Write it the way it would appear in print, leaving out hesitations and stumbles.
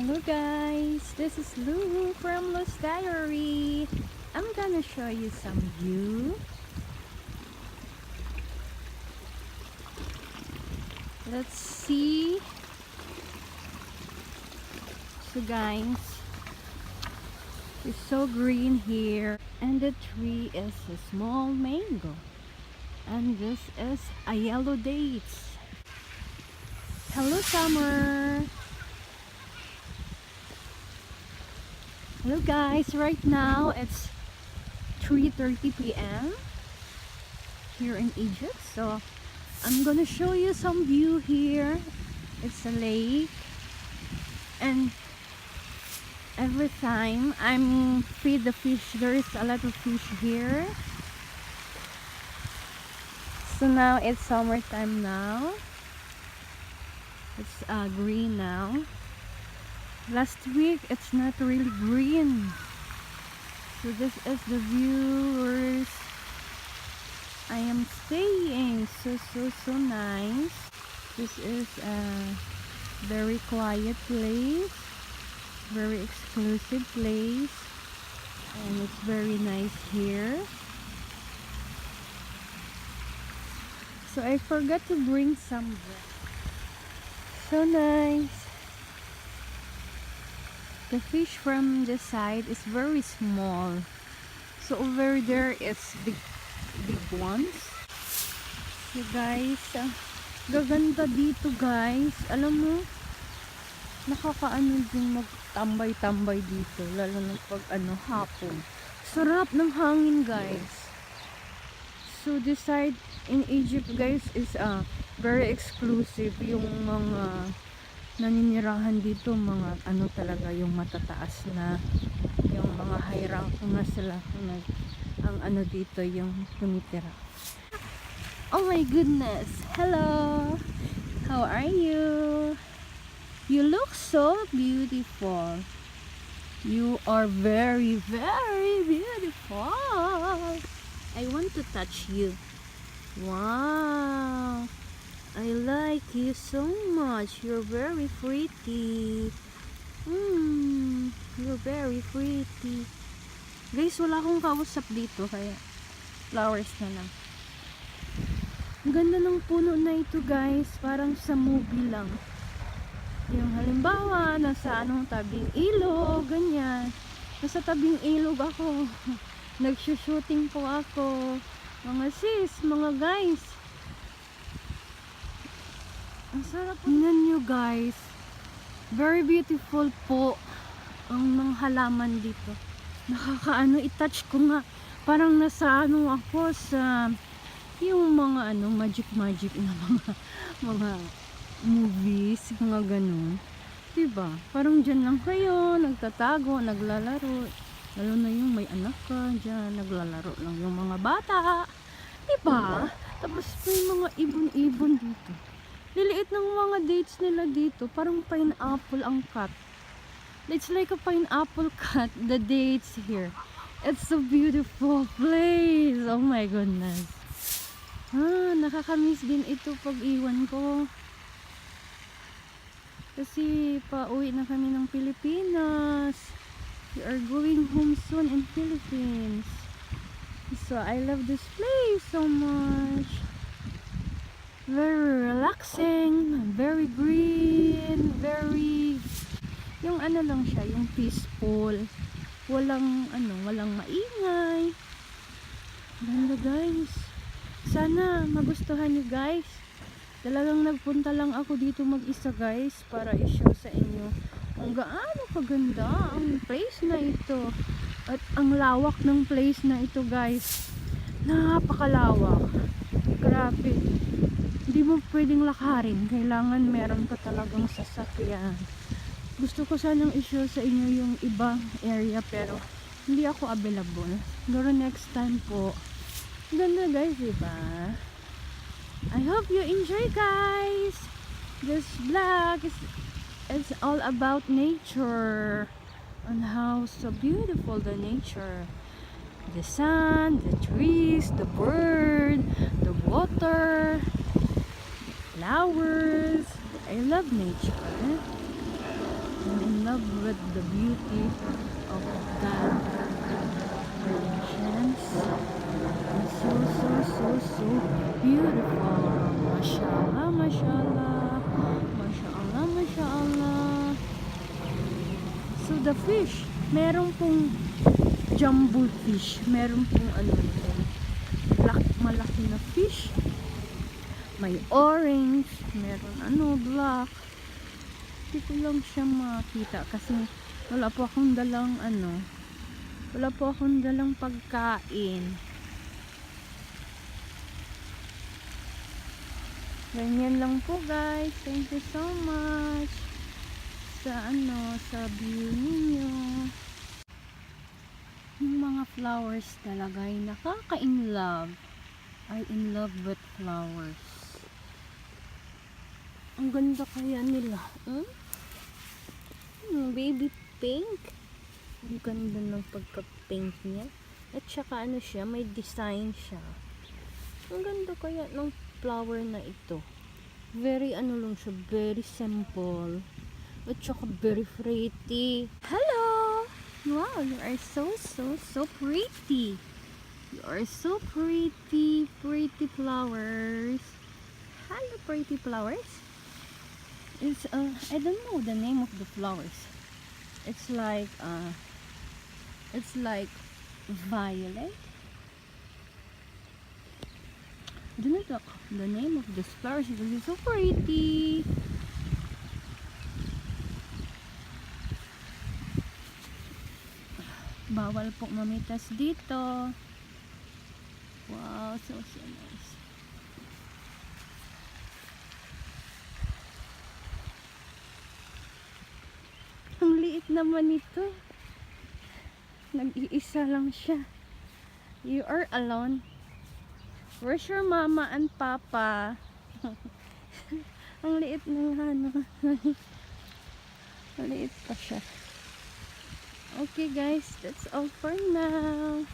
Hello guys, this is Lou from Lou's Diary. I'm gonna show you some view. Let's see. So guys, it's so green here, and the tree is a small mango, and this is a yellow dates. Hello summer. Hello guys, right now it's 3:30 p.m. here in Egypt. So I'm gonna show you some view here. It's a lake, and every time I'm feed the fish, there is a lot of fish here. So now it's summertime now. It's green now. Last week it's not really green. So this is the view I am staying. So nice. This is a very quiet place, very exclusive place, and it's very nice here. So I forgot to bring some bread. So nice. The fish from the side is very small. So over there it's big ones. So guys, gaganda dito guys. Alam mo, nakakaano din magtambay-tambay dito. Lalo na pag hapon. Sarap ng hangin guys. So this side in Egypt guys is very exclusive. Yung mga naninirahan dito, mga talaga yung matataas na, yung mga high rank na sila ang dito yung tumitira. Oh my goodness, hello, how are you? You look so beautiful. You are very beautiful. I want to touch you. Wow, I like you so much. You're very pretty. You're very pretty. Guys, wala akong kausap dito, kaya flowers na lang. Ang ganda ng puno na ito guys, parang sa movie lang. Yung halimbawa, nasa tabing ilog, ganyan. Nasa tabing ilog ako. Nagsushooting po ako. Mga sis, mga guys. Ang sarap. Tingnan nyo guys, very beautiful po ang mga halaman dito. Nakakaano, i-touch ko nga, parang nasa ako sa yung mga magic na mga movies, mga ganun, diba? Parang dyan lang kayo nagtatago, naglalaro, lalo na yung may anak ka dyan, naglalaro lang yung mga bata, diba? Tapos may mga ibon dito. Liliit ng mga dates nila dito. Parang pineapple ang cut. It's like a pineapple cut. The dates here. It's a beautiful place. Oh my goodness. Nakakamiss din ito pag iwan ko. Kasi pauwi na kami ng Pilipinas. We are going home soon in Philippines. So I love this place so much. Very relaxing, very green, very yung lang siya, yung peaceful. Walang maingay. Ganda guys. Sana magustuhan niyo guys. Talagang nagpunta lang ako dito mag-isa guys para i-show sa inyo kung gaano kaganda ang place na ito. At ang lawak ng place na ito guys. Napakalawak. Grabe. Hindi mo pwedeng lakarin, kailangan meron ka talagang sasakyan. Gusto ko sanang i-show sa inyo yung ibang area pero hindi ako available. Pero next time po. Ganda guys, diba? I hope you enjoy guys. This vlog is all about nature and how so beautiful the nature. The sun, the trees, the bird, the water, flowers. I love nature. I'm in love with the beauty of that creations. It's so beautiful. Mashallah, mashallah, mashallah, mashallah. So the fish, meron pong jumbo fish, meron pong malaki na fish. May orange, meron black. Hindi ko lang siya makita kasi wala po akong dalang pagkain. Ganyan lang po guys. Thank you so much sa view ninyo. Yung mga flowers talaga ay nakaka-in-love. I in love with flowers. Ang ganda kaya nila. Baby pink. Ang ganda ng pagka-pink niya. At saka siya, may design siya. Ang ganda kaya ng flower na ito. Very lang siya, very simple. At saka very pretty. Hello! Wow, you are so pretty. You are so pretty flowers. Hello, pretty flowers. It's I don't know the name of the flowers. It's like violet. I don't know the name of this flowers because it's so pretty. Bawal po mamitas dito. Wow, so nice. Ang liit naman ito. Nag-iisa lang siya. You are alone. Where's your mama and papa? Ang liit ng Ang liit pa siya. Okay guys, that's all for now.